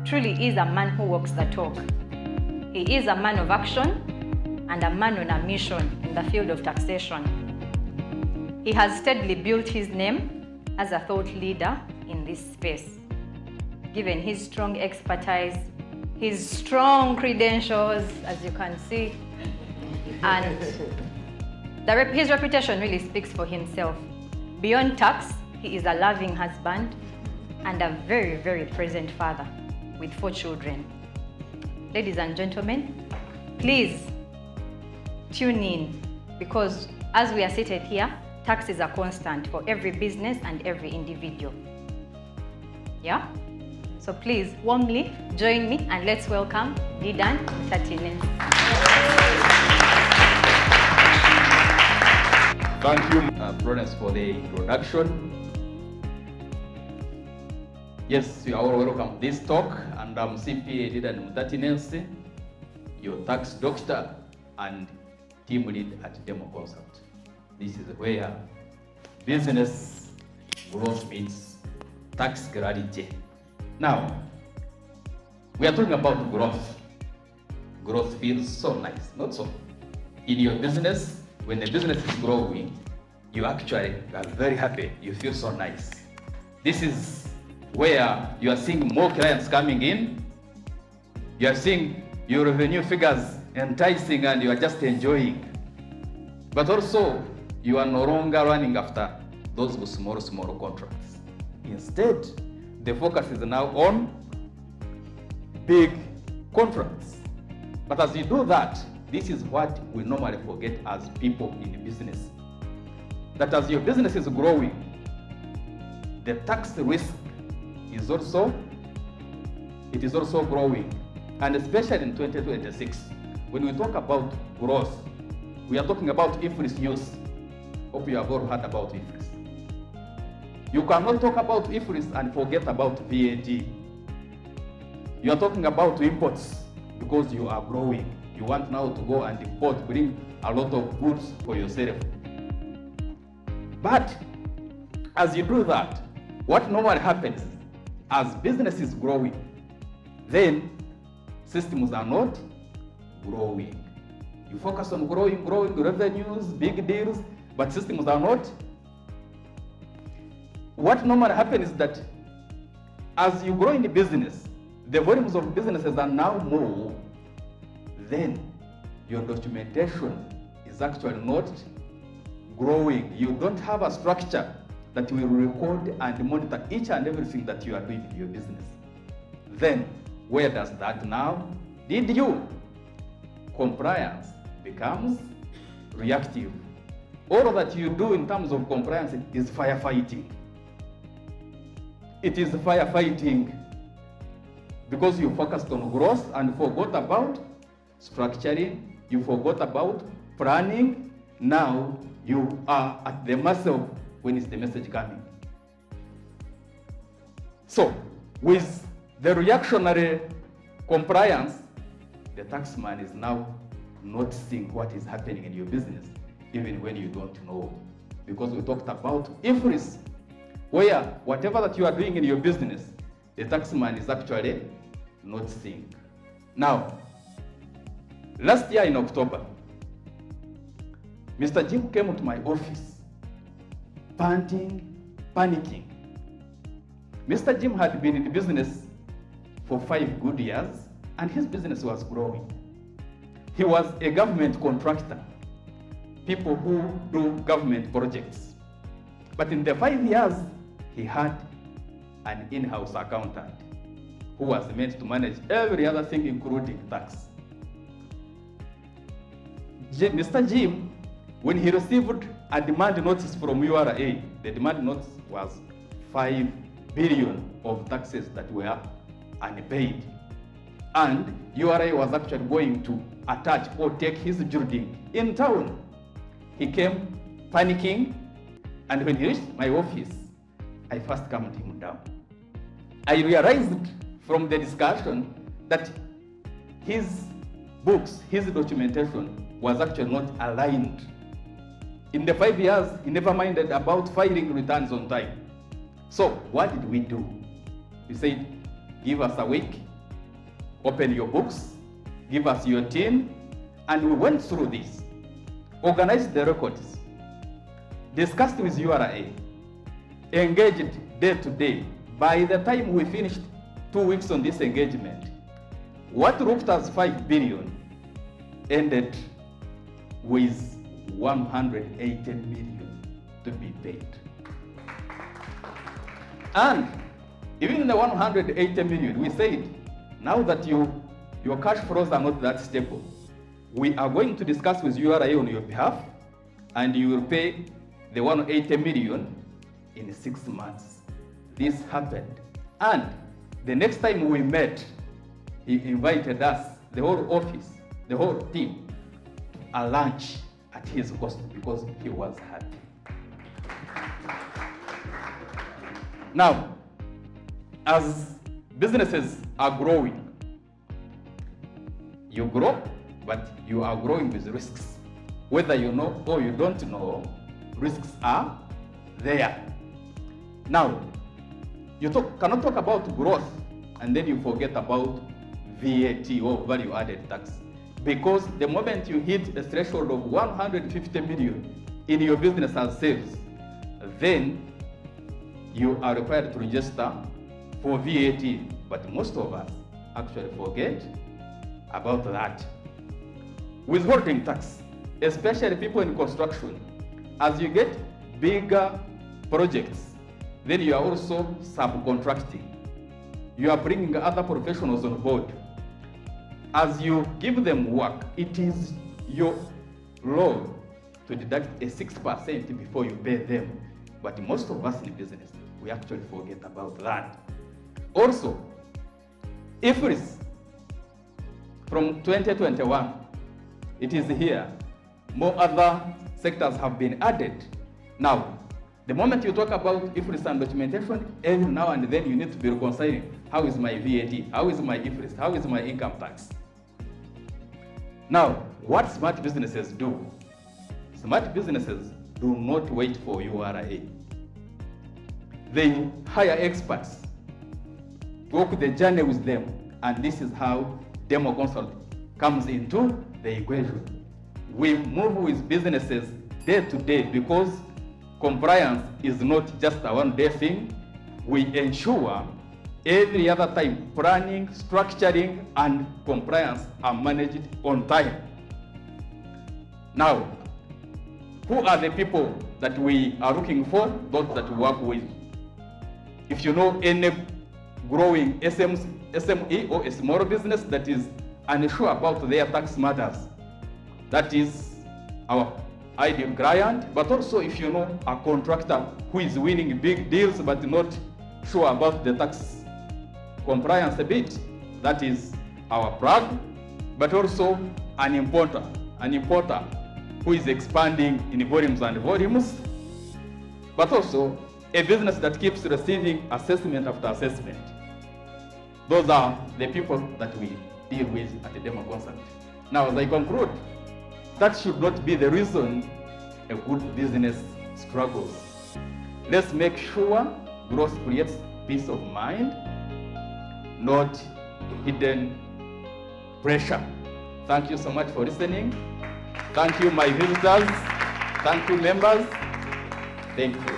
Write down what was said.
truly is a man who walks the talk. He is a man of action and a man on a mission in the field of taxation. He has steadily built his name as a thought leader in this space. Given his strong expertise, his strong credentials, as you can see, and his reputation really speaks for himself. Beyond tax, he is a loving husband and a very, very present father with 4 children. Ladies and gentlemen, please tune in, because as we are seated here, tax is a constant for every business and every individual. Yeah? So please warmly join me and let's welcome Didan Tatines. Thank you, Florence, for the introduction. Yes, you are all welcome to this talk, and I'm CPA Didan Tatines, your tax doctor and team lead at Demo Consult. This is where business growth meets tax clarity. Now, we are talking about growth. Growth feels so nice, not so? In your business, when the business is growing, you actually are very happy. You feel so nice. This is where you are seeing more clients coming in. You are seeing your revenue figures enticing and you are just enjoying. But also, you are no longer running after those small contracts. Instead, the focus is now on big contracts. But as you do that, this is what we normally forget as people in business. That as your business is growing, the tax risk is also growing. And especially in 2026, when we talk about growth, we are talking about IFRS news. Hope you have all heard about IFRS. You cannot talk about IFRS and forget about VAT. You are talking about imports because you are growing. You want now to go and import, bring a lot of goods for yourself. But as you do that, what normally happens as business is growing, then systems are not growing. You focus on growing revenues, big deals, but systems are not. What normally happens is that as you grow in the business, the volumes of businesses are now more, then your documentation is actually not growing. You don't have a structure that will record and monitor each and everything that you are doing in your business. Then, where does that now lead you? Compliance becomes reactive. All that you do in terms of compliance is firefighting. It is firefighting because you focused on growth and forgot about structuring, you forgot about planning. Now you are at the mercy of when is the message coming. So, with the reactionary compliance, the taxman is now noticing what is happening in your business, even when you don't know. Because we talked about IFRS, where whatever that you are doing in your business, the taxman is actually noticing. Now, last year in October, Mr. Jim came to my office, panting, panicking. Mr. Jim had been in the business for 5 good years, and his business was growing. He was a government contractor, people who do government projects. But in the 5 years, he had an in-house accountant who was meant to manage every other thing, including tax. Mr. Jim, when he received a demand notice from URA, the demand notice was 5 billion of taxes that were unpaid. And URA was actually going to attach or take his building in town. He came panicking, and when he reached my office, I first calmed him down. I realized from the discussion that his books, his documentation was actually not aligned. In the 5 years, he never minded about filing returns on time. So what did we do? We said, give us a week, open your books, give us your tin, and we went through this, organized the records, discussed with URA, engaged day to day. By the time we finished 2 weeks on this engagement, what looked as 5 billion ended with 180 million to be paid. And even in the 180 million, we said, now that your cash flows are not that stable, we are going to discuss with URA on your behalf, and you will pay the 180 million in 6 months. This happened. And the next time we met, he invited us, the whole office, the whole team, a lunch at his cost because he was happy. Now, as businesses are growing, you grow, but you are growing with risks. Whether you know or you don't know, risks are there. Now, you cannot talk about growth and then you forget about VAT or value added tax. Because the moment you hit a threshold of 150 million in your business as sales, then you are required to register for VAT. But most of us actually forget about that. Withholding tax, especially people in construction, as you get bigger projects, then you are also subcontracting. You are bringing other professionals on board. As you give them work, it is your law to deduct a 6% before you pay them. But most of us in business, we actually forget about that. Also, IFRS from 2021, it is here. More other sectors have been added. Now, the moment you talk about IFRS and documentation, every now and then you need to be reconciling. How is my VAT? How is my IFRS? How is my income tax? Now, what smart businesses do? Smart businesses do not wait for URA. They hire experts, walk the journey with them, and this is how Demo Consult comes into the equation. We move with businesses day to day because compliance is not just a one-day thing. We ensure every other time planning, structuring, and compliance are managed on time. Now, who are the people that we are looking for? Those that we work with. If you know any growing SME or a small business that is unsure about their tax matters, that is our ideal client. But also if you know a contractor who is winning big deals but not sure about the tax compliance a bit, that is our plug. But also an importer who is expanding in volumes and volumes, but also a business that keeps receiving assessment after assessment. Those are the people that we deal with at the Demo Consult. Now, as I conclude, that should not be the reason a good business struggles. Let's make sure growth creates peace of mind, not hidden pressure. Thank you so much for listening. Thank you, my visitors. Thank you, members. Thank you.